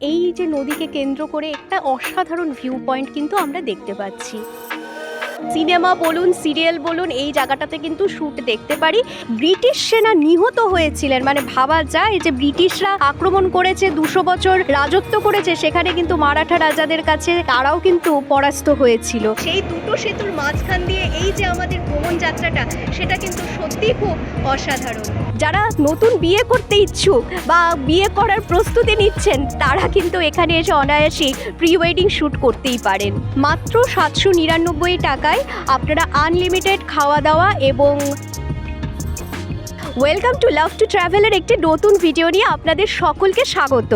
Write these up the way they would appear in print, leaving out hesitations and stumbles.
এই যে নদীকে কেন্দ্র করে একটা অসাধারণ ভিউ পয়েন্ট কিন্তু আমরা দেখতে পাচ্ছি। সিনেমা বলুন, সিরিয়াল বলুন, এই জায়গাটাতে কিন্তু শ্যুট দেখতে পারি। ব্রিটিশ সেনা নিহত হয়েছিলেন, মানে ভাবা যায় যে ব্রিটিশরা আক্রমণ করেছে, 200 বছর রাজত্ব করেছে, সেখানে কিন্তু মারাঠা রাজাদের কাছে তারাও কিন্তু পরাস্ত হয়েছিল। সেই দুটো সেতুর মাঝখান দিয়ে এই যে আমাদের ভ্রমণ যাত্রাটা, সেটা কিন্তু সত্যিই খুব অসাধারণ। যারা নতুন বিয়ে করতে ইচ্ছুক বা বিয়ে করার প্রস্তুতি নিচ্ছেন, তারা কিন্তু এখানে এসে অনায়াসেই প্রি ওয়েডিং শ্যুট করতেই পারেন। মাত্র 799 টাকায় আপনারা আনলিমিটেড খাওয়া দাওয়া এবং ওয়েলকাম টু লাভ টু ট্রাভেলের একটি নতুন ভিডিও নিয়ে আপনাদের সকলকে স্বাগত।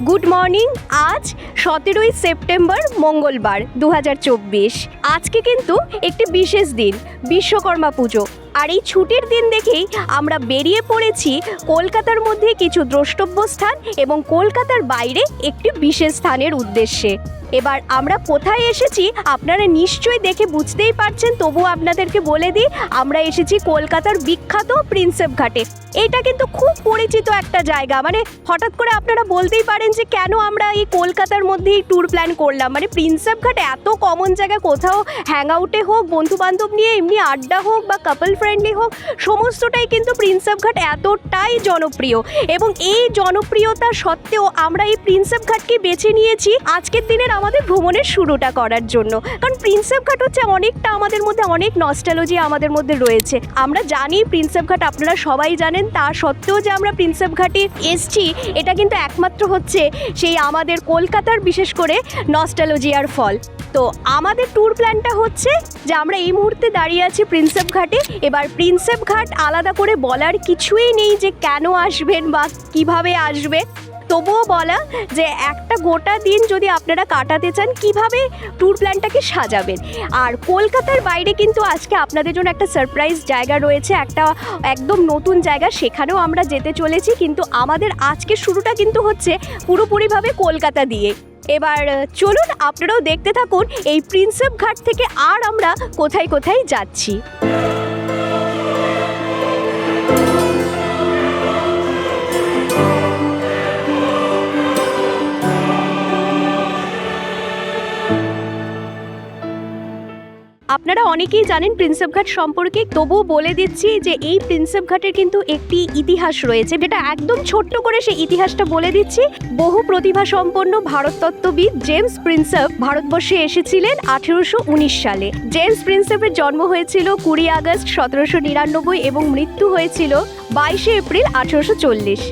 Good morning. আজ 17ই সেপ্টেম্বর, মঙ্গলবার 2024। আজকে কিন্তু একটি বিশেষ দিন, বিশ্বকর্মা পুজো। আর এই ছুটির দিন দেখেই আমরা বেরিয়ে পড়েছি কলকাতার মধ্যে কিছু দ্রষ্টব্য স্থান এবং কলকাতার বাইরে একটি বিশেষ স্থানের উদ্দেশ্যে। এবার আমরা কোথায় এসেছি আপনারা নিশ্চয়ই দেখে বুঝতেই পারছেন, তবুও আপনাদেরকে বলে দিই, আমরা এসেছি কলকাতার বিখ্যাত প্রিন্সেপ ঘাটে। এটা কিন্তু খুব পরিচিত একটা জায়গা। মানে হঠাৎ করে আপনারা বলতেই পারেন যে কেন আমরা এই কলকাতার মধ্যেই ট্যুর প্ল্যান করলাম। মানে প্রিন্সেপ ঘাট এত কমন জায়গা, কোথাও হ্যাং আউটে হোক, বন্ধু বান্ধব নিয়ে এমনি আড্ডা হোক বা কাপল ফ্রেন্ডলি হোক, সমস্তটাই কিন্তু প্রিন্সেপ ঘাট এতটাই জনপ্রিয়। এবং এই জনপ্রিয়তা সত্ত্বেও আমরা এই প্রিন্সেপ ঘাটকে বেছে নিয়েছি আজকের দিনের আমাদের ভ্রমণের শুরুটা করার জন্য। কারণ প্রিন্সেপ ঘাট হচ্ছে অনেকটা আমাদের মধ্যে, অনেক নস্টালজি আমাদের মধ্যে রয়েছে। আমরা জানি প্রিন্সেপ ঘাট আপনারা সবাই জানেন, তা সত্ত্বেও যে আমরা প্রিন্সেপ ঘাটে এসছি, এটা কিন্তু একমাত্র হচ্ছে সেই আমাদের কলকাতার বিশেষ করে নস্টালজিয়ার ফল। তো আমাদের ট্যুর প্ল্যানটা হচ্ছে যে আমরা এই মুহূর্তে দাঁড়িয়ে আছি প্রিন্সেপ ঘাটে। এবার প্রিন্সেপ ঘাট আলাদা করে বলার কিছুই নেই যে কেন আসবেন বা কিভাবে আসবে, তবুও বলা যে একটা গোটা দিন যদি আপনারা কাটাতে চান, কিভাবে ট্যুর প্ল্যানটাকে সাজাবেন। আর কলকাতার বাইরে কিন্তু আজকে আপনাদের জন্য একটা সারপ্রাইজ জায়গা রয়েছে, একটা একদম নতুন জায়গা, সেখানেও আমরা যেতে চলেছি। কিন্তু আমাদের আজকের শুরুটা কিন্তু হচ্ছে পুরোপুরিভাবে কলকাতা দিয়ে। এবার চলুন আপনারাও দেখতে থাকুন এই প্রিন্সেপ ঘাট থেকে আর আমরা কোথায় কোথায় যাচ্ছি। আপনারা অনেকেই জানেন প্রিন্সেপ ঘাট সম্পর্কে, তবুও বলে দিচ্ছি যে এই প্রিন্সেপ ঘাটের কিন্তু একটি ইতিহাস রয়েছে, যেটা একদম ছোট্ট করে সেই ইতিহাসটা বলে দিচ্ছি। বহু প্রতিভা সম্পন্ন ভারততত্ত্ববিদ জেমস প্রিন্সেপ ভারতবর্ষে এসেছিলেন 1819 সালে। জেমস প্রিন্সেপের জন্ম হয়েছিল 20 আগস্ট 1799 এবং মৃত্যু হয়েছিল 22 এপ্রিল 1840।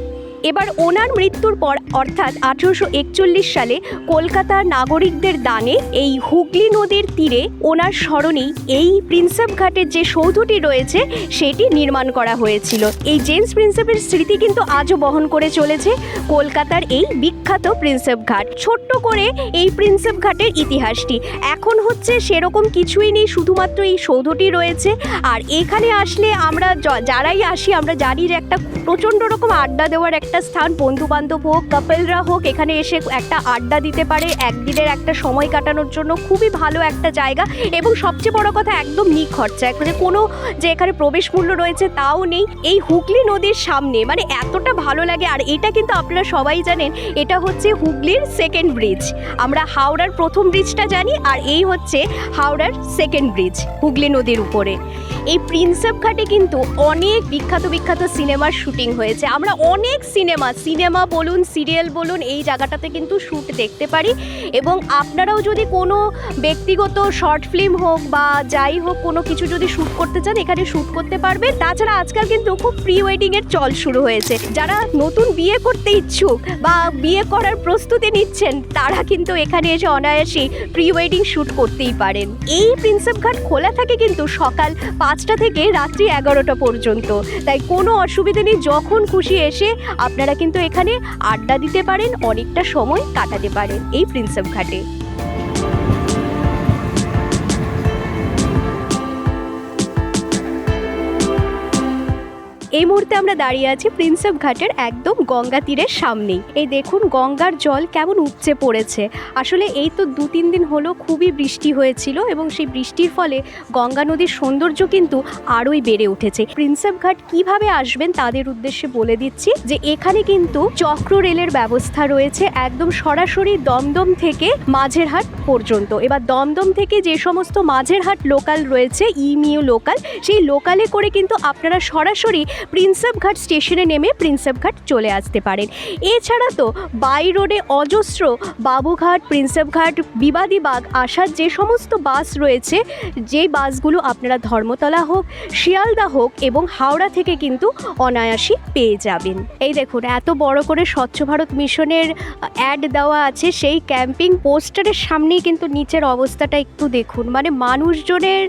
এবার ওনার মৃত্যুর পর অর্থাৎ 1841 সালে কলকাতার নাগরিকদের দানে এই হুগলি নদীর তীরে ওনার স্মরণেই এই প্রিন্সেপ ঘাটের যে সৌধটি রয়েছে সেটি নির্মাণ করা হয়েছিল। এই জেমস প্রিন্সেপের স্মৃতি কিন্তু আজও বহন করে চলেছে কলকাতার এই বিখ্যাত প্রিন্সেপ ঘাট। ছোট্ট করে এই প্রিন্সেপ ঘাটের ইতিহাসটি। এখন হচ্ছে সেরকম কিছুই নেই, শুধুমাত্র এই সৌধটি রয়েছে। আর এখানে আসলে আমরা যারাই আসি আমরা জানি যে একটা প্রচণ্ড রকম আড্ডা দেওয়ার একটা স্থান। বন্ধু বান্ধব হোক, কাপলরা হোক, এখানে এসে একটা আড্ডা দিতে পারে, একদিনের একটা সময় কাটানোর জন্য খুবই ভালো একটা জায়গা। এবং সবচেয়ে বড় কথা, একদম নিখরচা, মানে কোনো যে এখানে প্রবেশ মূল্য রয়েছে তাও নেই। এই হুগলি নদীর সামনে মানে এতটা ভালো লাগে। আর এটা কিন্তু আপনারা সবাই জানেন, এটা হচ্ছে হুগলির সেকেন্ড ব্রিজ। আমরা হাওড়ার প্রথম ব্রিজটা জানি, আর এই হচ্ছে হাওড়ার সেকেন্ড ব্রিজ হুগলি নদীর উপরে। এই প্রিন্সেপ ঘাটে কিন্তু অনেক বিখ্যাত বিখ্যাত সিনেমার শুটিং হয়েছে। আমরা অনেক সিনেমা বলুন, সিরিয়াল বলুন, এই জায়গাটাতে কিন্তু শ্যুট দেখতে পারি। এবং আপনারাও যদি কোনো ব্যক্তিগত শর্ট ফিল্ম হোক বা যাই হোক, কোনো কিছু যদি শ্যুট করতে চান, এখানে শ্যুট করতে পারবেন। তাছাড়া আজকাল কিন্তু খুব প্রি ওয়েডিংয়ের চল শুরু হয়েছে। যারা নতুন বিয়ে করতে ইচ্ছুক বা বিয়ে করার প্রস্তুতি নিচ্ছেন, তারা কিন্তু এখানে এসে অনায়াসেই প্রি ওয়েডিং শ্যুট করতেই পারেন। এই প্রিন্সেপ ঘাট খোলা থাকে কিন্তু সকাল 5টা থেকে রাত্রি 11টা পর্যন্ত, তাই কোনো অসুবিধা নেই। যখন খুশি এসে আপনারা কিন্তু এখানে আড্ডা দিতে পারেন, অনেকটা সময় কাটাতে পারেন এই প্রিন্সেপ ঘাটে। এই মুহূর্তে আমরা দাঁড়িয়ে আছি প্রিন্সেপ ঘাটের একদম গঙ্গা তীরের সামনেই। এই দেখুন গঙ্গার জল কেমন উপচে পড়েছে। আসলে এই তো 2-3 দিন হলো খুবই বৃষ্টি হয়েছিল এবং সেই বৃষ্টির ফলে গঙ্গা নদীর সৌন্দর্য কিন্তু আরোই বেড়ে উঠেছে। প্রিন্সেপ ঘাট কিভাবে আসবেন তাদের উদ্দেশ্যে বলে দিচ্ছি যে এখানে কিন্তু চক্র রেলের ব্যবস্থা রয়েছে একদম সরাসরি দমদম থেকে মাঝেরহাট পর্যন্ত। এবার দমদম থেকে যে সমস্ত মাঝেরহাট লোকাল রয়েছে ইমিউ লোকাল, সেই লোকালে করে কিন্তু আপনারা সরাসরি প্রিন্সেপ ঘাট স্টেশনে নেমে প্রিন্সেপ ঘাট চলে আসতে পারেন। এছাড়া তো বাই রোডে অজস্র বাবুঘাট, প্রিন্সেপ ঘাট, বিবাদীবাগ আসার যে সমস্ত বাস রয়েছে, যেই বাসগুলো আপনারা ধর্মতলা হোক, শিয়ালদা হোক এবং হাওড়া থেকে কিন্তু অনায়াসই পেয়ে যাবেন। এই দেখুন এত বড় করে স্বচ্ছ ভারত মিশনের অ্যাড দেওয়া আছে, সেই ক্যাম্পিং পোস্টারের সামনেই কিন্তু নিচের অবস্থাটা একটু দেখুন। মানে মানুষজনের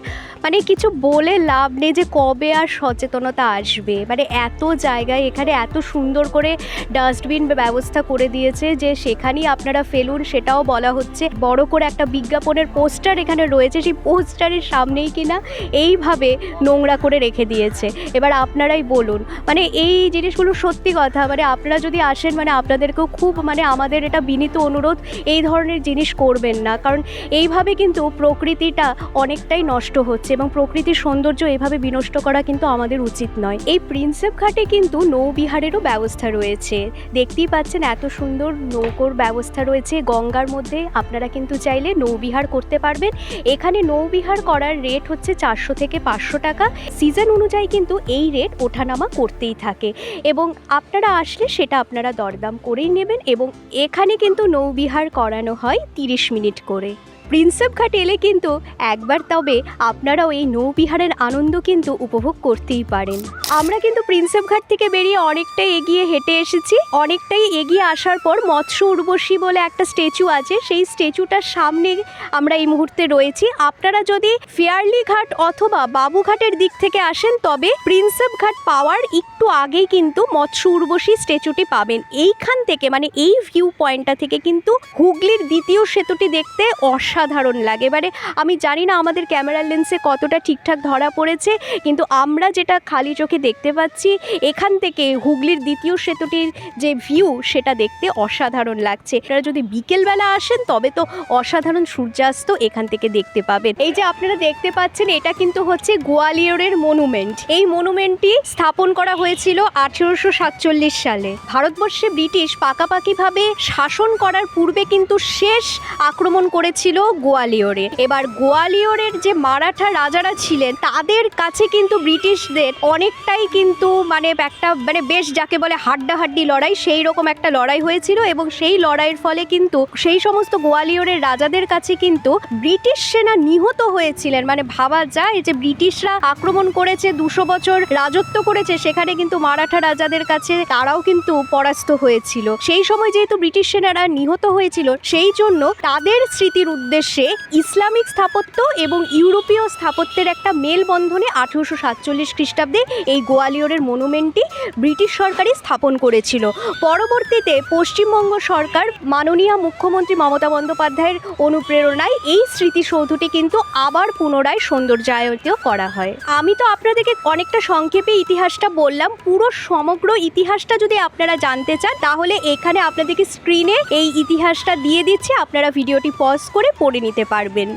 মানে কিছু বলে লাভ নেই যে কবে আর সচেতনতা আসবে। মানে এত জায়গায় এখানে এত সুন্দর করে ডাস্টবিন ব্যবস্থা করে দিয়েছে যে সেখানেই আপনারা ফেলুন, সেটাও বলা হচ্ছে। বড় করে একটা বিজ্ঞাপনের পোস্টার এখানে রয়েছে, সেই পোস্টারের সামনেই কিনা এইভাবে নোংরা করে রেখে দিয়েছে। এবার আপনারাই বলুন, মানে এই জিনিসগুলো সত্যি কথা, মানে আপনারা যদি আসেন মানে আপনাদেরকেও খুব মানে আমাদের এটা বিনীত অনুরোধ, এই ধরনের জিনিস করবেন না, কারণ এইভাবে কিন্তু প্রকৃতিটা অনেকটাই নষ্ট হচ্ছে এবং প্রকৃতির সৌন্দর্য এইভাবে বিনষ্ট করা কিন্তু আমাদের উচিত নয়। এই প্রিন্সেপ ঘাটে কিন্তু নৌবিহারেরও ব্যবস্থা রয়েছে, দেখতেই পাচ্ছেন এত সুন্দর নৌকোর ব্যবস্থা রয়েছে গঙ্গার মধ্যে। আপনারা কিন্তু চাইলে নৌবিহার করতে পারবেন। এখানে নৌবিহার করার রেট হচ্ছে 400 থেকে 500 টাকা। সিজন অনুযায়ী কিন্তু এই রেট ওঠানামা করতেই থাকে এবং আপনারা আসলে সেটা আপনারা দরদাম করেই নেবেন। এবং এখানে কিন্তু নৌবিহার করানো হয় 30 মিনিট করে। প্রিন্সেপ ঘাট এলে কিন্তু একবার তবে আপনারাও এই নৌবিহারের আনন্দ কিন্তু উপভোগ করতেই পারেন। আমরা কিন্তু প্রিন্সেপ ঘাট থেকে বেরিয়ে অনেকটাই এগিয়ে হেঁটে এসেছি। অনেকটাই এগিয়ে আসার পর মৎস্য উর্বশী বলে একটা স্ট্যাচু আছে, সেই স্ট্যাচুটার সামনে আমরা এই মুহূর্তে রয়েছি। আপনারা যদি ফেয়ারলি ঘাট অথবা বাবুঘাটের দিক থেকে আসেন তবে প্রিন্সেপ ঘাট পাওয়ার একটু আগেই কিন্তু মৎস্য উর্বশী স্ট্যাচুটি পাবেন। এইখান থেকে মানে এই ভিউ পয়েন্টটা থেকে কিন্তু হুগলির দ্বিতীয় সেতুটি দেখতে অসাধারণ লাগে। এবারে আমি জানি না আমাদের ক্যামেরার লেন্সে কতটা ঠিকঠাক ধরা পড়েছে, কিন্তু আমরা যেটা খালি চোখে দেখতে পাচ্ছি এখান থেকে হুগলির দ্বিতীয় সেতুটির যে ভিউ সেটা দেখতে অসাধারণ লাগছে। আপনারা যদি বিকেলবেলা আসেন তবে তো অসাধারণ সূর্যাস্ত এখান থেকে দেখতে পাবেন। এই যে আপনারা দেখতে পাচ্ছেন এটা কিন্তু হচ্ছে গোয়ালিয়রের মনুমেন্ট। এই মনুমেন্টটি স্থাপন করা হয়েছিল 1847 সালে। ভারতবর্ষে ব্রিটিশ পাকাপাকিভাবে শাসন করার পূর্বে কিন্তু শেষ আক্রমণ করেছিল গোয়ালিয়রে। এবার গোয়ালিয়রের যে মারাঠা রাজারা ছিলেন তাদের কাছে কিন্তু ব্রিটিশদের অনেকটাই কিন্তু মানে একটা মানে বেশ যাকে বলে হাড্ডাহাড্ডি লড়াই, সেই রকম একটা লড়াই হয়েছিল এবং সেই লড়াইয়ের ফলে কিন্তু সেই সমস্ত গোয়ালিয়রের রাজাদের কাছে কিন্তু ব্রিটিশ সেনা নিহত হয়েছিলেন। মানে ভাবা যায় যে ব্রিটিশরা আক্রমণ করেছে, 200 বছর রাজত্ব করেছে, সেখানে কিন্তু মারাঠা রাজাদের কাছে তারাও কিন্তু পরাস্ত হয়েছিল। সেই সময় যেহেতু ব্রিটিশ সেনারা নিহত হয়েছিল সেই জন্য তাদের স্মৃতির উদ্দেশ্যে ইসলামিক স্থাপত্য এবং ইউরোপীয় স্থাপত্যের একটা মেলবন্ধনে 1847 খ্রিস্টাব্দে এই গোয়ালিয়রের মনুমেন্টটি ব্রিটিশ সরকারই স্থাপন করেছিল। পরবর্তীতে পশ্চিমবঙ্গ সরকার মাননীয় মুখ্যমন্ত্রী মমতা বন্দ্যোপাধ্যায়ের অনুপ্রেরণায় এই স্মৃতিসৌধটি কিন্তু আবার পুনরায় সৌন্দর্যায়িত করা হয়। আমি তো আপনাদেরকে অনেকটা সংক্ষেপে ইতিহাসটা বললাম, পুরো সমগ্র ইতিহাসটা যদি আপনারা জানতে চান তাহলে এখানে আপনাদেরকে স্ক্রিনে এই ইতিহাসটা দিয়ে দিচ্ছি, আপনারা ভিডিওটি পজ করে পড়ে নিতে পারবেন।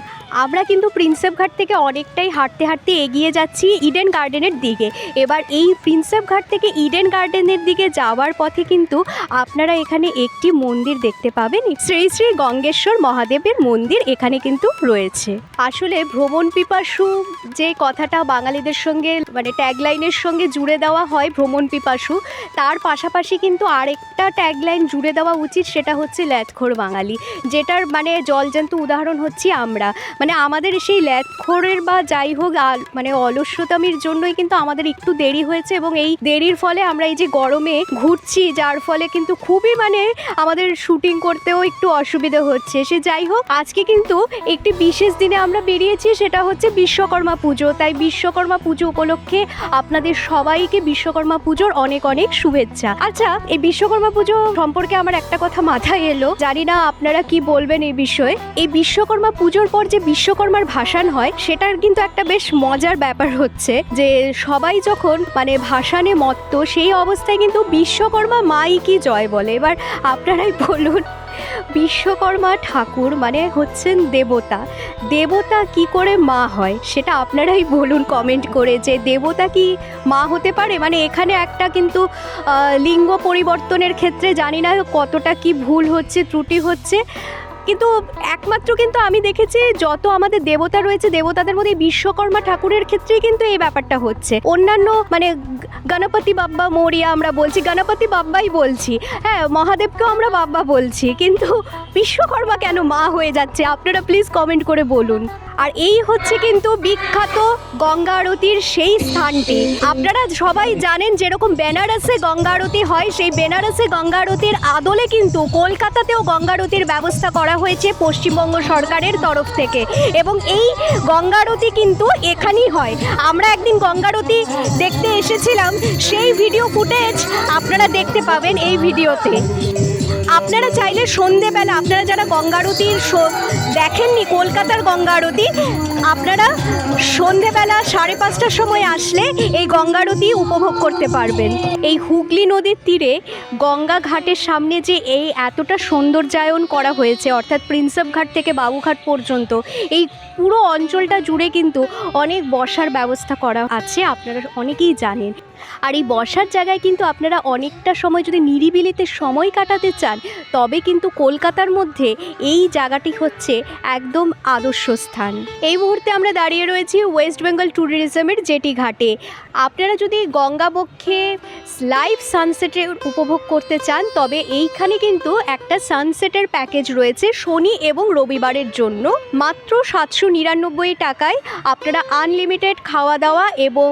আমরা কিন্তু প্রিন্সেপ ঘাট থেকে অনেকটাই হাঁটতে হাঁটতে এগিয়ে যাচ্ছি ইডেন গার্ডেনের দিকে। এবার এই প্রিন্সেপ ঘাট থেকে ইডেন গার্ডেনের দিকে যাওয়ার পথে কিন্তু আপনারা এখানে একটি মন্দির দেখতে পাবেন, শ্রী শ্রী গঙ্গেশ্বর মহাদেবের মন্দির এখানে কিন্তু রয়েছে। আসলে ভ্রমণ পিপাসু যে কথাটা বাঙালিদের সঙ্গে মানে ট্যাগলাইনের সঙ্গে জুড়ে দেওয়া হয় ভ্রমণ পিপাসু, তার পাশাপাশি কিন্তু আরেকটা ট্যাগলাইন জুড়ে দেওয়া উচিত, সেটা হচ্ছে ল্যাথখোর বাঙালি, যেটার মানে জলজ্যান্ত উদাহরণ হচ্ছি আমরা। মানে আমাদের সেই ল্যাথখোরের বা যাই হোক মানে অলস্যতামির জন্যই কিন্তু আমাদের একটু দেরি হয়েছে এবং এই দেরির ফলে আমরা এই যে গরমে ঘুরছি, যার ফলে কিন্তু খুবই মানে আমাদের শুটিং করতেও একটু অসুবিধা হচ্ছে। সে যাই হোক, আজকে কিন্তু একটি বিশেষ দিনে আমরা বেরিয়েছি, সেটা হচ্ছে বিশ্বকর্মা পুজো। তাই বিশ্বকর্মা পুজো উপলক্ষে আপনাদের সবাইকে বিশ্বকর্মা পুজোর অনেক অনেক শুভেচ্ছা। আচ্ছা, এই বিশ্বকর্মা পুজো সম্পর্কে আমার একটা কথা মাথায় এলো, জানি না আপনারা কি বলবেন এই বিষয়ে। এই বিশ্বকর্মা পুজোর পর যে বিশ্বকর্মার ভাসান হয় সেটার কিন্তু একটা বেশ মজার ব্যাপার হচ্ছে যে সবাই যখন মানে ভাসানে মত্ত সেই অবস্থায় কিন্তু বিশ্বকর্মা মাই কি জয় বলে। এবার আপনারাই বলুন, বিশ্বকর্মা ঠাকুর মানে হচ্ছেন দেবতা, দেবতা কি করে মা হয় সেটা আপনারাই বলুন কমেন্ট করে, যে দেবতা কি মা হতে পারে? মানে এখানে একটা কিন্তু লিঙ্গ পরিবর্তনের ক্ষেত্রে জানি না কতটা কি ভুল হচ্ছে, ত্রুটি হচ্ছে, কিন্তু একমাত্র কিন্তু আমি দেখেছি যত আমাদের দেবতা রয়েছে দেবতাদের মধ্যে বিশ্বকর্মা ঠাকুরের ক্ষেত্রেই কিন্তু এই ব্যাপারটা হচ্ছে। অন্যান্য মানে গণপতি বাব্বা মরিয়া আমরা বলছি, গণপতি বাব্বাই বলছি, হ্যাঁ মহাদেবকেও আমরা বাব্বা বলছি, কিন্তু বিশ্বকর্মা কেন মা হয়ে যাচ্ছে? আপনারা প্লিজ কমেন্ট করে বলুন। আর এই হচ্ছে কিন্তু বিখ্যাত গঙ্গা আরতির সেই স্থানটি। আপনারা সবাই জানেন যেরকম বেনারসে গঙ্গা আরতি হয়, সেই বেনারসে গঙ্গা আরতির আদলে কিন্তু কলকাতাতেও গঙ্গা আরতির ব্যবস্থা করা হয়েছে পশ্চিমবঙ্গ সরকারের তরফ থেকে, এবং এই গঙ্গা আরতি কিন্তু এখানেই হয়। আমরা একদিন গঙ্গা আরতি দেখতে এসেছিলাম, সেই ভিডিও ফুটেজ আপনারা দেখতে পাবেন এই ভিডিওতে। আপনারা চাইলে সন্ধেবেলা, আপনারা যারা গঙ্গা আরতির দেখেননি কলকাতার গঙ্গা আরতি, আপনারা সন্ধেবেলা 5:30টার সময় আসলে এই গঙ্গা আরতি উপভোগ করতে পারবেন। এই হুগলি নদীর তীরে গঙ্গা ঘাটের সামনে যে এই এতটা সৌন্দর্যায়ন করা হয়েছে, অর্থাৎ প্রিন্সেপ ঘাট থেকে বাবুঘাট পর্যন্ত এই পুরো অঞ্চলটা জুড়ে কিন্তু অনেক বসার ব্যবস্থা করা আছে, আপনারা অনেকেই জানেন। আর এই বসার জায়গায় কিন্তু আপনারা অনেকটা সময় যদি নিরিবিলিতে সময় কাটাতে চান তবে কিন্তু কলকাতার মধ্যে এই জায়গাটি হচ্ছে একদম আদর্শ স্থান। এই মুহূর্তে আমরা দাঁড়িয়ে রয়েছি ওয়েস্ট বেঙ্গল ট্যুরিজমের জেটি ঘাটে। আপনারা যদি গঙ্গাবক্ষে লাইভ সানসেটের উপভোগ করতে চান তবে এইখানে কিন্তু একটা সানসেটের প্যাকেজ রয়েছে শনি এবং রবিবারের জন্য। মাত্র 799 টাকায় আপনারা আনলিমিটেড খাওয়া দাওয়া এবং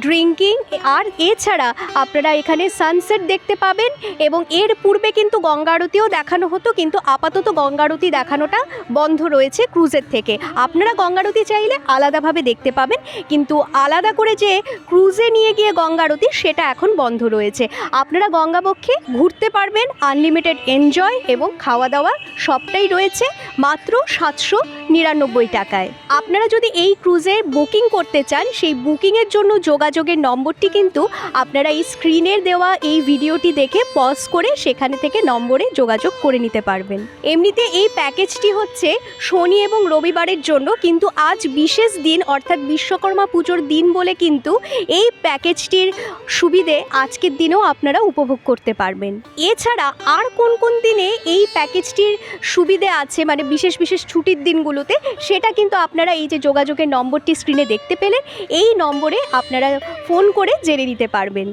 ড্রিঙ্কিং, আর এছাড়া আপনারা এখানে সানসেট দেখতে পাবেন। এবং এর পূর্বে কিন্তু গঙ্গা আরতিও দেখানো হতো, কিন্তু আপাতত গঙ্গা আরতি দেখানোটা বন্ধ রয়েছে ক্রুজের থেকে। আপনারা গঙ্গা আরতি চাইলে আলাদাভাবে দেখতে পাবেন, কিন্তু আলাদা করে যে ক্রুজে নিয়ে গিয়ে গঙ্গা আরতি সেটা এখন বন্ধ রয়েছে। আপনারা গঙ্গাবক্ষে ঘুরতে পারবেন, আনলিমিটেড এনজয় এবং খাওয়া দাওয়া সবটাই রয়েছে মাত্র 799 টাকায়। আপনারা যদি এই ক্রুজে বুকিং করতে চান সেই বুকিংয়ের জন্য যোগাযোগের নম্বরটি কিন্তু আপনারা এই স্ক্রিনের দেওয়া এই ভিডিওটি দেখে পজ করে সেখানে থেকে নম্বরে যোগাযোগ করে নিতে পারবেন। এমনিতে এই প্যাকেজটি হচ্ছে শনি এবং রবিবারের জন্য, কিন্তু আজ বিশেষ দিন অর্থাৎ বিশ্বকর্মা পুজোর দিন বলে কিন্তু এই প্যাকেজটির সুবিধে আজকের দিনেও আপনারা উপভোগ করতে পারবেন। এছাড়া আর কোন কোন দিনে এই প্যাকেজটির সুবিধে আছে মানে বিশেষ বিশেষ ছুটির দিনগুলোতে, সেটা কিন্তু আপনারা এই যে যোগাযোগের নম্বরটি স্ক্রিনে দেখতে পেলেন এই নম্বরে আপনারা ফোন করে জেনে নিতে পারবেন।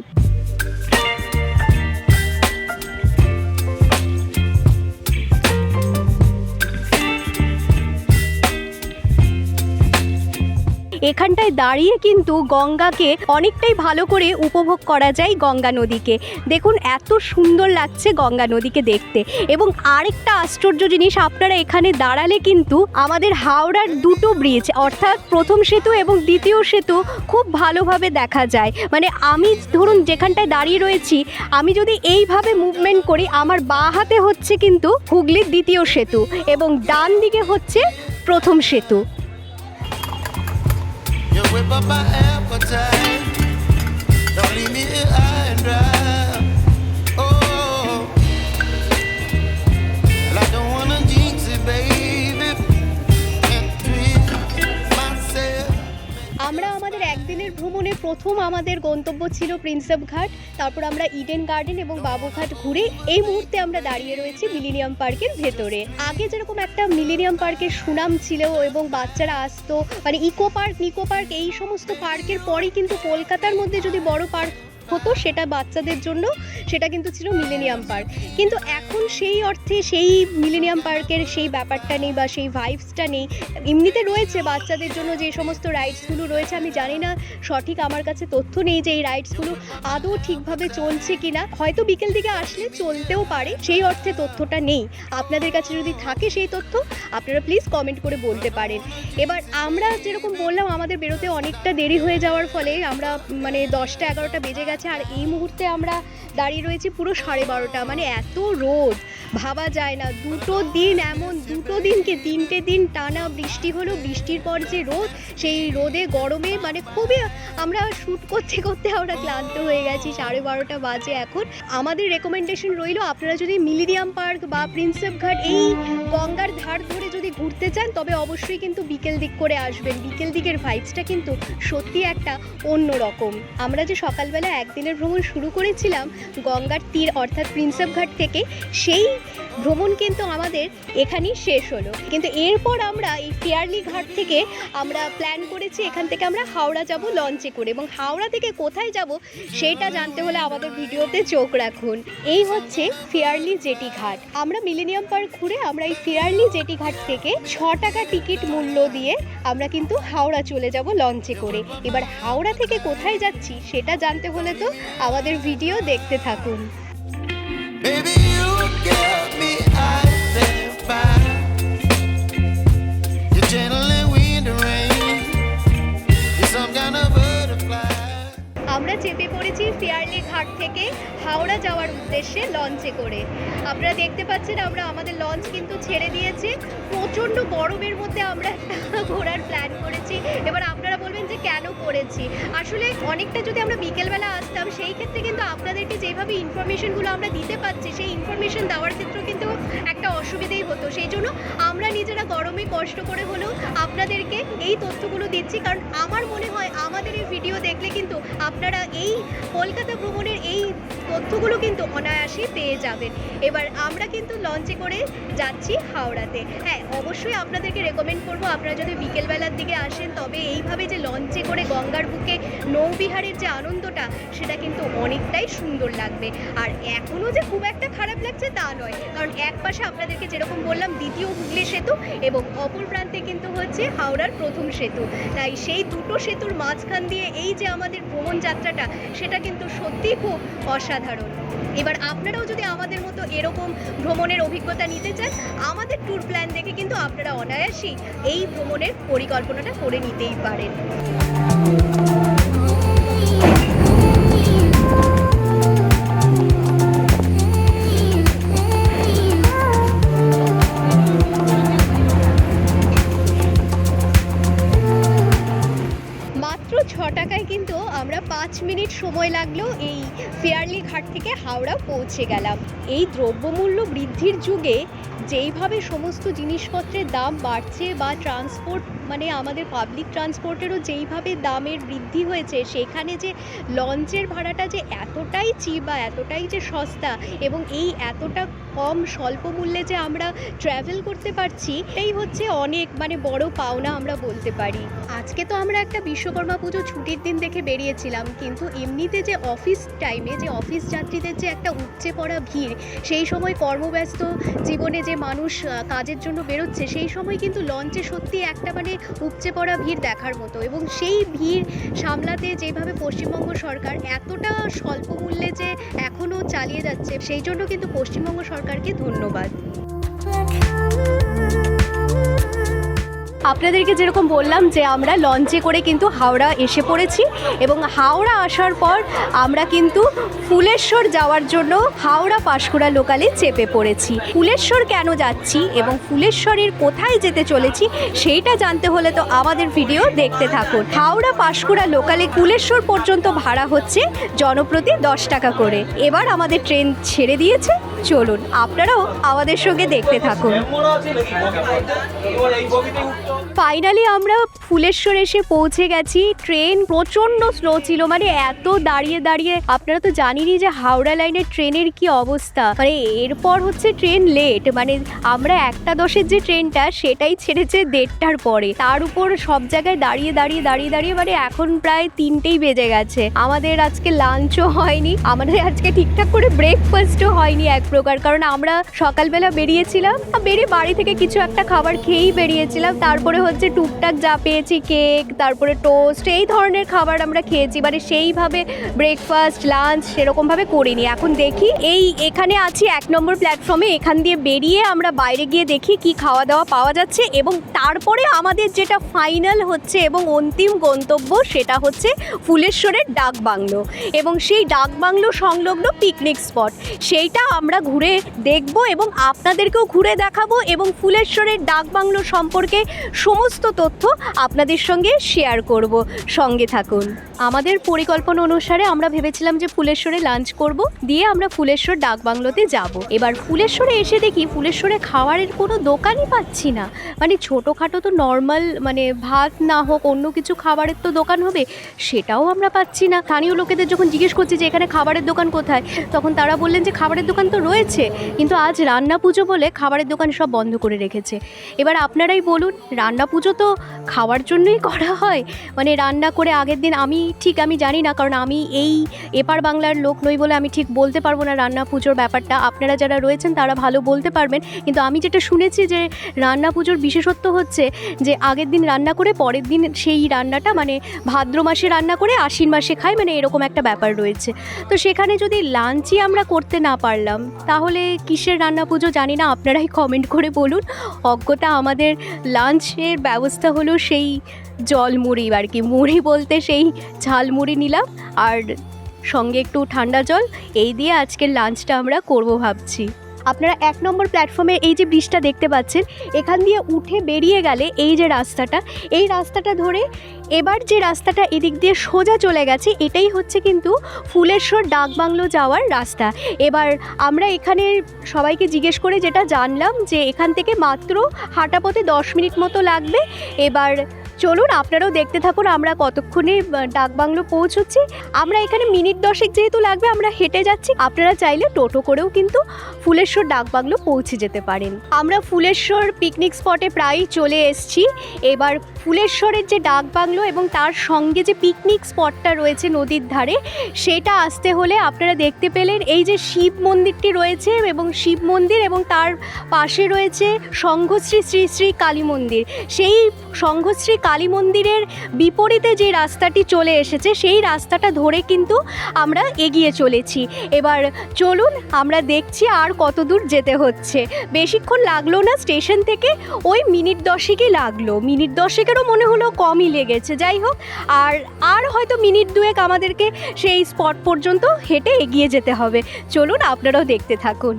এখানটায় দাঁড়িয়ে কিন্তু গঙ্গাকে অনেকটাই ভালো করে উপভোগ করা যায়, গঙ্গা নদীকে। দেখুন এত সুন্দর লাগছে গঙ্গা নদীকে দেখতে। এবং আরেকটা আশ্চর্য জিনিস, আপনারা এখানে দাঁড়ালে কিন্তু আমাদের হাওড়ার দুটো ব্রিজ অর্থাৎ প্রথম সেতু এবং দ্বিতীয় সেতু খুব ভালোভাবে দেখা যায়। মানে আমি ধরুন যেখানটায় দাঁড়িয়ে রয়েছি, আমি যদি এইভাবে মুভমেন্ট করি আমার বাঁ হাতে হচ্ছে কিন্তু হুগলির দ্বিতীয় সেতু এবং ডান দিকে হচ্ছে প্রথম সেতু। Whip up my appetite. Don't leave me here high and dry. Oh, I don't wanna jinx it, baby. Can't twist myself. আমরা আমাদের একদিনের ভ্রমণে প্রথম আমাদের গন্তব্য ছিল প্রিন্সেপ ঘাট, তারপর আমরা ইডেন গার্ডেন এবং বাবুঘাট ঘুরে এই মুহূর্তে আমরা দাঁড়িয়ে রয়েছি মিলেনিয়াম পার্কের ভেতরে। আগে যেরকম একটা মিলেনিয়াম পার্কের সুনাম ছিল এবং বাচ্চারা আসতো, মানে ইকো পার্ক নিকো পার্ক এই সমস্ত পার্কের পরেই কিন্তু কলকাতার মধ্যে যদি বড় পার্ক হতো সেটা বাচ্চাদের জন্য সেটা কিন্তু ছিল মিলেনিয়াম পার্ক। কিন্তু এখন সেই অর্থে সেই মিলেনিয়াম পার্কের সেই ব্যাপারটা নেই বা সেই ভাইবসটা নেই। এমনিতে রয়েছে বাচ্চাদের জন্য যে সমস্ত রাইডসগুলো রয়েছে, আমি জানি না সঠিক, আমার কাছে তথ্য নেই যে এই রাইডসগুলো আদৌ ঠিকভাবে চলছে কিনা, হয়তো বিকেল দিকে আসলে চলতেও পারে, সেই অর্থে তথ্যটা নেই। আপনাদের কাছে যদি থাকে সেই তথ্য আপনারা প্লিজ কমেন্ট করে বলতে পারেন। এবার আমরা যেরকম বললাম আমাদের বেরোতে অনেকটা দেরি হয়ে যাওয়ার ফলে আমরা মানে 10টা 11টা বেজে গেছে, আর এই মুহূর্তে আমরা দাঁড়িয়ে রয়েছি পুরো 12:30, মানে এত রোদ। ভাবা যায় না, দুটো দিনকে 3টে দিন টানা বৃষ্টি হলো, বৃষ্টির পর যে রোদ, সেই রোদে গরমে মানে খুবই আমরা শ্যুট করতে করতে আমরা ক্লান্ত হয়ে গেছি। 12:30 বাজে এখন। আমাদের রেকমেন্ডেশন রইল, আপনারা যদি মিলেনিয়াম পার্ক বা প্রিন্সেপ ঘাট এই গঙ্গার ধার ধরে যদি ঘুরতে চান তবে অবশ্যই কিন্তু বিকেল দিক করে আসবেন। বিকেল দিকের ভাইবসটা কিন্তু সত্যি একটা অন্য রকম। আমরা যে সকালবেলা একদিনের ভ্রমণ শুরু করেছিলাম গঙ্গার তীর অর্থাৎ প্রিন্সেপ ঘাট থেকে, সেই ভ্রমণ কিন্তু আমাদের এখানেই শেষ হলো। কিন্তু এরপর আমরা এই ফেয়ারলি ঘাট থেকে আমরা প্ল্যান করেছি এখান থেকে আমরা হাওড়া যাব লঞ্চে করে, এবং হাওড়া থেকে কোথায় যাব সেটা জানতে হলে আমাদের ভিডিওতে চোখ রাখুন। এই হচ্ছে ফেয়ারলি জেটি ঘাট। আমরা মিলেনিয়াম পার্ক ঘুরে আমরা এই ফেয়ারলি জেটি ঘাট থেকে 6 টাকা টিকিট মূল্য দিয়ে আমরা কিন্তু হাওড়া চলে যাব লঞ্চে করে। এবার হাওড়া থেকে কোথায় যাচ্ছি সেটা জানতে হলে তো আমাদের ভিডিও দেখতে থাকুন। Baby, you give me ice and fire. You're channeling wind and rain. You're some kind of butterfly. আমরা চেপে পড়েছি ফেয়ারলি ঘাট থেকে হাওড়া যাওয়ার উদ্দেশ্যে লঞ্চে করে। আপনারা দেখতে পাচ্ছেন আমরা আমাদের লঞ্চ কিন্তু ছেড়ে দিয়েছি। প্রচণ্ড গরমের মধ্যে আমরা ঘোরার প্ল্যান করেছি। এবার আপনারা বলবেন যে কেন করেছি, আসলে অনেকটা যদি আমরা বিকেলবেলা আসতাম সেই ক্ষেত্রে কিন্তু আপনাদেরকে যেভাবে ইনফরমেশনগুলো আমরা দিতে পারছি সেই ইনফরমেশন দেওয়ার ক্ষেত্রেও কিন্তু একটা অসুবিধাই হতো। সেই জন্য আমরা নিজেরা গরমে কষ্ট করে হলেও আপনাদেরকে এই তথ্যগুলো দিচ্ছি, কারণ আমার মনে হয় আমাদের এই ভিডিও দেখলে কিন্তু আপনারা এই কলকাতা ভ্রমণের এই তথ্যগুলো কিন্তু অনায়াসে পেয়ে যাবেন। এবার আমরা কিন্তু লঞ্চে করে যাচ্ছি হাওড়াতে। হ্যাঁ, অবশ্যই আপনাদেরকে রেকমেন্ড করব আপনারা যদি বিকেলবেলার দিকে আসেন তবে এইভাবে যে লঞ্চে করে গঙ্গার বুকে নৌবিহারের যে আনন্দটা সেটা কিন্তু অনেকটাই সুন্দর লাগবে। আর এখনও যে খুব একটা খারাপ লাগছে তা নয়, কারণ এক পাশে আপনাদেরকে যেরকম বললাম দ্বিতীয় হুগলি সেতু এবং অপর প্রান্তে কিন্তু হচ্ছে হাওড়ার প্রথম সেতু। তাই সেই দুটো সেতুর মাঝখান দিয়ে এই যে আমাদের ভ্রমণ যাত্রাটা সেটা কিন্তু সত্যিই খুব অসাধারণ। এবার আপনারাও যদি আমাদের মতো এরকম ভ্রমণের অভিজ্ঞতা নিতে চান আমাদের ট্যুর প্ল্যান দেখে কিন্তু আপনারা অনায়াসেই এই ভ্রমণের পরিকল্পনাটা করে নিতেই পারেন। মাত্র 6 টাকায় কিন্তু আমরা 5 মিনিট সময় লাগলো এই ফেয়ারলি ঘাট থেকে হাওড়া পৌঁছে গেলাম। এই দ্রব্যমূল্য বৃদ্ধির যুগে যেইভাবে সমস্ত জিনিসপত্রের দাম বাড়ছে বা ট্রান্সপোর্ট মানে আমাদের পাবলিক ট্রান্সপোর্টেরও যেইভাবে দামের বৃদ্ধি হয়েছে, সেখানে যে লঞ্চের ভাড়াটা যে এতটাই চিপ বা এতটাই যে সস্তা এবং এই এতটা কম স্বল্প মূল্যে যে আমরা ট্র্যাভেল করতে পারছি, এই হচ্ছে অনেক মানে বড় পাওনা আমরা বলতে পারি। আজকে তো আমরা একটা বিশ্বকর্মা পুজো ছুটির দিন দেখে বেরিয়েছিলাম, কিন্তু এমনিতে যে অফিস টাইমে যে অফিস যাত্রীদের যে একটা উপচে পড়া ভিড়, সেই সময় কর্মব্যস্ত জীবনে যে মানুষ কাজের জন্য বেরোচ্ছে সেই সময় কিন্তু লঞ্চে সত্যি একটা মানে উপচে পড়া ভিড় দেখার মতো। এবং সেই ভিড় সামলাতে যেভাবে পশ্চিমবঙ্গ সরকার এতটা স্বল্প মূল্যে যে এখনও চালিয়ে যাচ্ছে, সেই জন্য কিন্তু পশ্চিমবঙ্গ সরকারকে ধন্যবাদ। আপনাদেরকে যেরকম বললাম যে আমরা লঞ্চে করে কিন্তু হাওড়া এসে পড়েছি এবং হাওড়া আসার পর আমরা কিন্তু ফুলেশ্বর যাওয়ার জন্য হাওড়া পাঁশকুড়া লোকালে চেপে পড়েছি। ফুলেশ্বর কেন যাচ্ছি এবং ফুলেশ্বরের কোথায় যেতে চলেছি সেইটা জানতে হলে তো আমাদের ভিডিও দেখতে থাকুন। হাওড়া পাঁশকুড়া লোকালে ফুলেশ্বর পর্যন্ত ভাড়া হচ্ছে জনপ্রতি 10 টাকা করে। এবার আমাদের ট্রেন ছেড়ে দিয়েছে, চলুন আপনারাও আমাদের সঙ্গে দেখতে থাকুন। ফাইনালি আমরা ফুলেশ্বর এসে পৌঁছে গেছি। ট্রেন প্রচণ্ড স্লো ছিল, মানে এত দাঁড়িয়ে দাঁড়িয়ে, আপনারা তো জানেনই যে হাওড়া লাইনের ট্রেনের কি অবস্থা। মানে এরপর হচ্ছে ট্রেন লেট, মানে আমরা 1:10 যে ট্রেনটা সেটাই ছেড়েছে 1:30টার পরে। তার উপর সব জায়গায় দাঁড়িয়ে দাঁড়িয়ে দাঁড়িয়ে দাঁড়িয়ে মানে এখন প্রায় 3টেই বেজে গেছে। আমাদের আজকে লাঞ্চও হয়নি, আমাদের আজকে ঠিকঠাক করে ব্রেকফাস্টও হয়নি এক প্রকার, কারণ আমরা সকালবেলা বেরিয়েছিলাম, বেরিয়ে বাড়ি থেকে কিছু একটা খাবার খেয়েই বেরিয়েছিলাম। তারপরে হচ্ছে টুকটাক যা পেয়েছি কেক, তারপরে টোস্ট, এই ধরনের খাবার আমরা খেয়েছি। মানে সেইভাবে ব্রেকফাস্ট লাঞ্চ সেরকমভাবে করিনি। এখন দেখি এই এখানে আছি 1 নম্বর প্ল্যাটফর্মে, এখান দিয়ে বেরিয়ে আমরা বাইরে গিয়ে দেখি কি খাওয়া দাওয়া পাওয়া যাচ্ছে এবং তারপরে আমাদের যেটা ফাইনাল হচ্ছে এবং অন্তিম গন্তব্য সেটা হচ্ছে ফুলেশ্বরের ডাক বাংলো এবং সেই ডাক বাংলো সংলগ্ন পিকনিক স্পট, সেইটা আমরা আমরা ঘুরে দেখব এবং আপনাদেরকেও ঘুরে দেখাবো এবং ফুলেশ্বরের ডাকবাংলো সম্পর্কে সমস্ত তথ্য আপনাদের সঙ্গে শেয়ার করব। সঙ্গে থাকুন। আমাদের পরিকল্পনা অনুসারে আমরা ভেবেছিলাম যে ফুলেশ্বরে লাঞ্চ করব, দিয়ে আমরা ফুলেশ্বর ডাকবাংলোতে যাব। এবার ফুলেশ্বরে এসে দেখি ফুলেশ্বরে খাবারের কোনো দোকানই পাচ্ছি না। মানে ছোটোখাটো তো নর্মাল মানে ভাত না হোক অন্য কিছু খাবারের তো দোকান হবে, সেটাও আমরা পাচ্ছি না। স্থানীয় লোকেদের যখন জিজ্ঞেস করছি যে এখানে খাবারের দোকান কোথায়, তখন তারা বললেন যে খাবারের দোকান তো রয়েছে, কিন্তু আজ রান্না পুজো বলে খাবারের দোকান সব বন্ধ করে রেখেছে। এবার আপনারাই বলুন, রান্না পুজো তো খাওয়ার জন্যই করা হয়, মানে রান্না করে আগের দিন আমি জানি না, কারণ আমি এই এপার বাংলার লোক নই বলে আমি ঠিক বলতে পারবো না রান্না পুজোর ব্যাপারটা। আপনারা যারা রয়েছেন তারা ভালো বলতে পারবেন, কিন্তু আমি যেটা শুনেছি যে রান্না পুজোর বিশেষত্ব হচ্ছে যে আগের দিন রান্না করে পরের দিন সেই রান্নাটা মানে ভাদ্র মাসে রান্না করে আশ্বিন মাসে খায়, মানে এরকম একটা ব্যাপার রয়েছে। তো সেখানে যদি লাঞ্চই আমরা করতে না পারলাম তাহলে কিসের রান্না পুজো জানি না, আপনারাই কমেন্ট করে বলুন। অজ্ঞতা আমাদের লাঞ্চের ব্যবস্থা হলো সেই জল মুড়ি, আর কি মুড়ি বলতে সেই ঝাল মুড়ি নিলাম আর সঙ্গে একটু ঠান্ডা জল, এই দিয়ে আজকের লাঞ্চটা আমরা করব ভাবছি। আপনারা 1 নম্বর প্ল্যাটফর্মে এই যে ব্রিজটা দেখতে পাচ্ছেন, এখান দিয়ে উঠে বেরিয়ে গেলে এই যে রাস্তাটা, এই রাস্তাটা ধরে এবার যে রাস্তাটা এদিক দিয়ে সোজা চলে গেছে, এটাই হচ্ছে কিন্তু ফুলেশ্বর ডাকবাংলো যাওয়ার রাস্তা। এবার আমরা এখানে সবাইকে জিজ্ঞেস করে যেটা জানলাম যে এখান থেকে মাত্র হাঁটা পথে 10 মিনিট মতো লাগবে। এবার চলুন আপনারাও দেখতে থাকুন আমরা কতক্ষণে ডাকবাংলো পৌঁছচ্ছি। আমরা এখানে মিনিট 10 যেহেতু লাগবে আমরা হেঁটে যাচ্ছি, আপনারা চাইলে টোটো করেও কিন্তু ফুলেশ্বর ডাকবাংলো পৌঁছে যেতে পারেন। আমরা ফুলেশ্বর পিকনিক স্পটে প্রায় চলে এসেছি। এবার ফুলেশ্বরের যে ডাকবাংলো এবং তার সঙ্গে যে পিকনিক স্পটটা রয়েছে নদীর ধারে, সেটা আসতে হলে আপনারা দেখতে পেলেন এই যে শিব মন্দিরটি রয়েছে এবং শিব মন্দির এবং তার পাশে রয়েছে সংঘশ্রী শ্রী শ্রী কালী মন্দির। সেই সংঘশ্রী কালী মন্দিরের বিপরীতে যে রাস্তাটি চলে এসেছে সেই রাস্তাটা ধরে কিন্তু আমরা এগিয়ে চলেছি। এবার চলুন আমরা দেখছি আর কত দূর যেতে হচ্ছে। বেশিক্ষণ লাগলো না, স্টেশন থেকে ওই মিনিট 10ই লাগলো, মিনিট 10-এরও মনে হলো কমই লেগেছে। যাই হোক, আর হয়তো মিনিট 2 আমাদেরকে সেই স্পট পর্যন্ত হেঁটে এগিয়ে যেতে হবে। চলুন আপনারাও দেখতে থাকুন।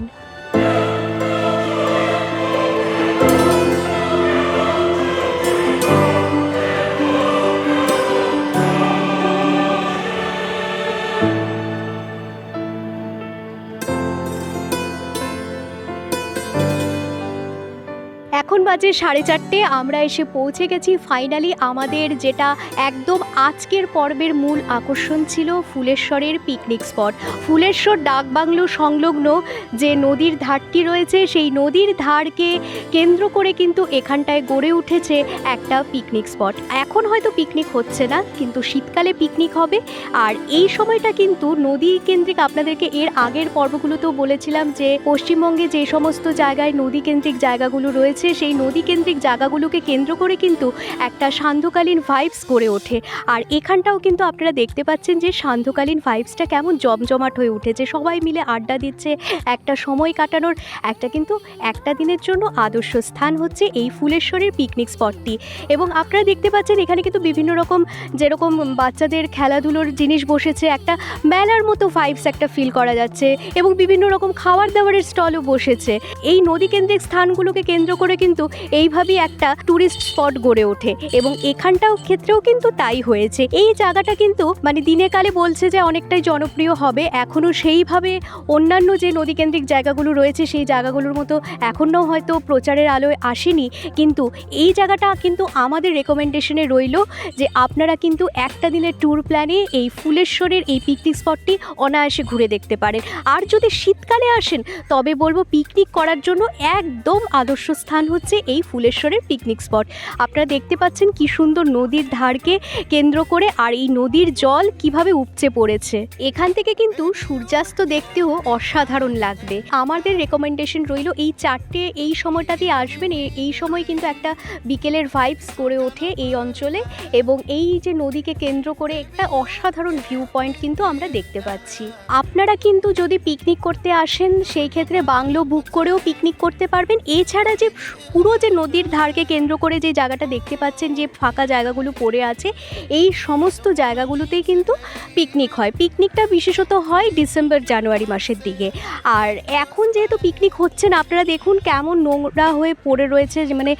এখন বাজে 4:30, আমরা এসে পৌঁছে গেছি ফাইনালি আমাদের যেটা একদম আজকের পর্বের মূল আকর্ষণ ছিল, ফুলেশ্বরের পিকনিক স্পট। ফুলেশ্বর ডাকবাংলো সংলগ্ন যে নদীর ধারটি রয়েছে, সেই নদীর ধারকে কেন্দ্র করে কিন্তু এখানটায় গড়ে উঠেছে একটা পিকনিক স্পট। এখন হয়তো পিকনিক হচ্ছে না, কিন্তু শীতকালে পিকনিক হবে। আর এই সময়টা কিন্তু নদী কেন্দ্রিক, আপনাদেরকে এর আগের পর্বগুলোতেও বলেছিলাম যে পশ্চিমবঙ্গে যে সমস্ত জায়গায় নদী কেন্দ্রিক জায়গাগুলো রয়েছে, সেই নদী কেন্দ্রিক জায়গাগুলোকে কেন্দ্র করে কিন্তু একটা সান্ধ্যকালীন ভাইবস গড়ে ওঠে। আর এখানটাও কিন্তু আপনারা দেখতে পাচ্ছেন যে সান্ধ্যকালীন ভাইবসটা কেমন জমজমাট হয়ে উঠেছে, সবাই মিলে আড্ডা দিচ্ছে, একটা সময় কাটানোর একটা দিনের জন্য আদর্শ স্থান হচ্ছে এই ফুলেশ্বরের পিকনিক স্পটটি। এবং আপনারা দেখতে পাচ্ছেন এখানে কিন্তু বিভিন্ন রকম, যেরকম বাচ্চাদের খেলাধুলোর জিনিস বসেছে, একটা মেলার মতো ভাইবস একটা ফিল করা যাচ্ছে, এবং বিভিন্ন রকম খাবার দাবারের স্টলও বসেছে। এই নদী কেন্দ্রিক স্থানগুলোকে কেন্দ্র করে কিন্তু এইভাবেই একটা ট্যুরিস্ট স্পট গড়ে ওঠে, এবং এখানটাও ক্ষেত্রেও কিন্তু তাই হয়েছে। এই জায়গাটা কিন্তু মানে দিনে কালে বলছে যে অনেকটাই জনপ্রিয় হবে, এখনও সেইভাবে অন্যান্য যে নদীকেন্দ্রিক জায়গাগুলো রয়েছে সেই জায়গাগুলোর মতো এখনও হয়তো প্রচারের আলোয় আসেনি, কিন্তু এই জায়গাটা কিন্তু আমাদের রেকমেন্ডেশনে রইল যে আপনারা কিন্তু একটা দিনের ট্যুর প্ল্যানে এই ফুলেশ্বরের এই পিকনিক স্পটটি অনায়াসে ঘুরে দেখতে পারেন। আর যদি শীতকালে আসেন তবে বলবো পিকনিক করার জন্য একদম আদর্শ স্থান হচ্ছে এই ফুলেশ্বরের পিকনিক স্পট। আপনারা দেখতে পাচ্ছেন কি সুন্দর নদীর ধারকে কেন্দ্র করে, আর এই নদীর জল কিভাবে উপচে পড়েছে। এখান থেকে কিন্তু সূর্যাস্ত দেখতেও অসাধারণ লাগবে। আমাদের রেকমেন্ডেশন রইল এই 4টে এই সময়টাতেই আসবেন, এই সময় কিন্তু একটা বিকেলের ভাইবস গড়ে ওঠে এই অঞ্চলে, এবং এই যে নদীকে কেন্দ্র করে একটা অসাধারণ ভিউ পয়েন্ট কিন্তু আমরা দেখতে পাচ্ছি। আপনারা কিন্তু যদি পিকনিক করতে আসেন সেই ক্ষেত্রে বাংলো বুক করেও পিকনিক করতে পারবেন। এছাড়া যে পুরো যে নদীর ধারকে কেন্দ্র করে যে জায়গাটা দেখতে পাচ্ছেন, যে ফাঁকা জায়গাগুলো পড়ে আছে, এই সমস্ত জায়গাগুলোতেই কিন্তু পিকনিক হয়। পিকনিকটা বিশেষত হয় ডিসেম্বর জানুয়ারি মাসের দিকে। আর এখন যেহেতু পিকনিক হচ্ছে না, আপনারা দেখুন কেমন নোংরা হয়ে পড়ে রয়েছে, যে মানে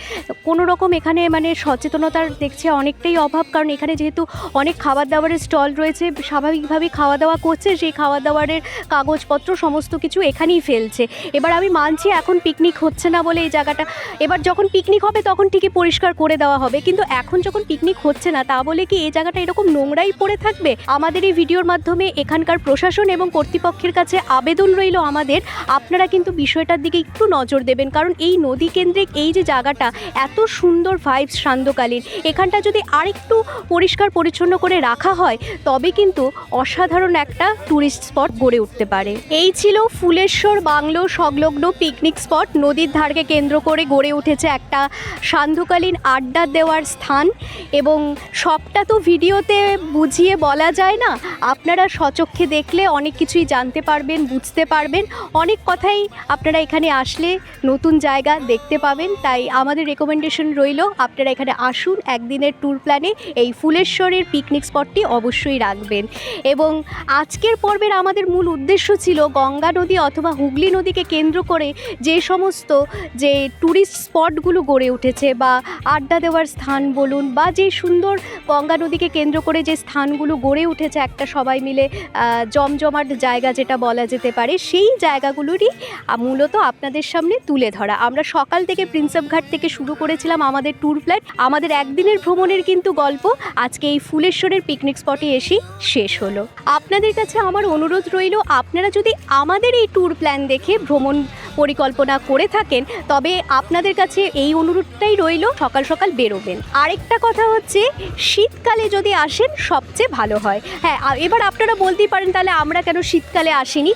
কোনো রকম এখানে মানে সচেতনতার দেখছে অনেকটাই অভাব। কারণ এখানে যেহেতু অনেক খাবার দাবারের স্টল রয়েছে, স্বাভাবিকভাবেই খাওয়া দাওয়া করছে, সেই খাওয়া দাওয়ারের কাগজপত্র সমস্ত কিছু এখানেই ফেলছে। এবার আমি মানছি এখন পিকনিক হচ্ছে না বলে এই জায়গাটা, এবার যখন পিকনিক হবে তখন ঠিকই পরিষ্কার করে দেওয়া হবে, কিন্তু এখন যখন পিকনিক হচ্ছে না তা বলে কি এই জায়গাটা এরকম নোংরাই পড়ে থাকবে? আমাদের এই ভিডিওর মাধ্যমে এখানকার প্রশাসন এবং কর্তৃপক্ষের কাছে আবেদন রইল আমাদের, আপনারা কিন্তু বিষয়টার দিকে একটু নজর দেবেন। কারণ এই নদী কেন্দ্রিক এই যে জায়গাটা, এত সুন্দর ভাইবস সান্ধ্যকালীন, এখানটা যদি আরেকটু পরিষ্কার পরিচ্ছন্ন করে রাখা হয় তবে কিন্তু অসাধারণ একটা ট্যুরিস্ট স্পট গড়ে উঠতে পারে। এই ছিল ফুলেশ্বর বাংলো সংলগ্ন পিকনিক স্পট। নদীর ধারকে কেন্দ্র করে গড়ে উঠেছে একটা সান্ধ্যকালীন আড্ডা দেওয়ার স্থান, এবং সবটা তো ভিডিওতে বুঝিয়ে বলা যায় না, আপনারা স্বচক্ষে দেখলে অনেক কিছুই জানতে পারবেন, বুঝতে পারবেন। অনেক কথাই আপনারা এখানে আসলে নতুন জায়গা দেখতে পাবেন। তাই আমাদের রেকমেন্ডেশন রইল, আপনারা এখানে আসুন, একদিনের ট্যুর প্ল্যানে এই ফুলেশ্বরের পিকনিক স্পটটি অবশ্যই রাখবেন। এবং আজকের পর্বের আমাদের মূল উদ্দেশ্য ছিল গঙ্গা নদী অথবা হুগলি নদীকে কেন্দ্র করে যে সমস্ত যে ট্যুরিস্ট স্পটগুলো গড়ে উঠেছে, বা আড্ডা দেওয়ার স্থান বলুন, বা যে সুন্দর গঙ্গা নদীকে কেন্দ্র করে যে স্থানগুলো গড়ে উঠেছে একটা সবাই মিলে জমজমাট জায়গা যেটা বলা যেতে পারে, সেই জায়গাগুলোরই মূলত আপনাদের সামনে তুলে ধরা। আমরা সকাল থেকে প্রিন্সেপ ঘাট থেকে শুরু করেছিলাম আমাদের ট্যুর প্ল্যান, আমাদের একদিনের ভ্রমণের কিন্তু গল্প আজকে এই ফুলেশ্বরের পিকনিক স্পটে এসেই শেষ হলো। আপনাদের কাছে আমার অনুরোধ রইল, আপনারা যদি আমাদের এই ট্যুর প্ল্যান দেখে ভ্রমণ পরিকল্পনা করে থাকেন তবে আপনাদের কাছে এই অনুরোধটাই রইল, সকাল সকাল বেরোবেন। আরেকটা কথা হচ্ছে, শীতকালে যদি আসেন সবচেয়ে ভালো হয়। হ্যাঁ, এবার আপনারা বলতেই পারেন তাহলে আমরা কেন শীতকালে আসিনি।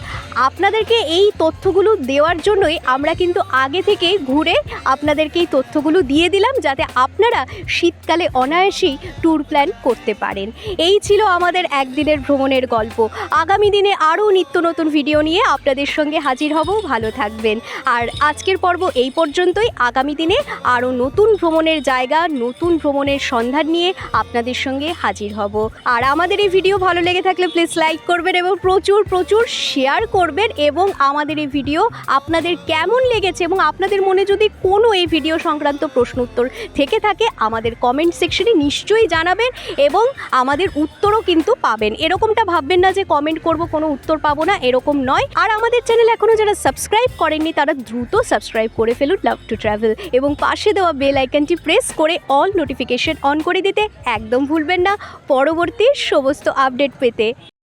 আপনাদেরকে এই তথ্যগুলো দেওয়ার জন্যই আমরা কিন্তু আগে থেকে ঘুরে আপনাদেরকে এই তথ্যগুলো দিয়ে দিলাম, যাতে আপনারা শীতকালে অনায়াসেই ট্যুর প্ল্যান করতে পারেন। এই ছিল আমাদের একদিনের ভ্রমণের গল্প। আগামী দিনে আরও নিত্য নতুন ভিডিও নিয়ে আপনাদের সঙ্গে হাজির হব। ভালো থাকবেন। আর আজকের পর্ব এই পর্যন্তই। আগামী দিনে আরও নতুন ভ্রমণের জায়গা, নতুন ভ্রমণের সন্ধান নিয়ে আপনাদের সঙ্গে হাজির হব। আর আমাদের এই ভিডিও ভালো লেগে থাকলে প্লিজ লাইক করবেন এবং প্রচুর প্রচুর শেয়ার করবেন। এবং আমাদের এই ভিডিও আপনাদের কেমন লেগেছে এবং আপনাদের মনে যদি কোনো এই ভিডিও সংক্রান্ত প্রশ্ন উত্তর থেকে থাকে আমাদের কমেন্ট সেকশনে নিশ্চয়ই জানাবেন, এবং আমাদের উত্তরও কিন্তু পাবেন। এরকমটা ভাববেন না যে কমেন্ট করব কোনো উত্তর পাবো না, এরকম নয়। আর আমাদের চ্যানেল এখনও যারা সাবস্ক্রাইব করেননি তারা দ্রুত সাবস্ক্রাইব করে ফেলুন লাভ টু ট্রাভেল, এবং পাশে দেওয়া বেল আইকনটি প্রেস করে অল নোটিফিকেশন অন করে দিতে একদম ভুলবেন না পরবর্তী সমস্ত আপডেট পেতে।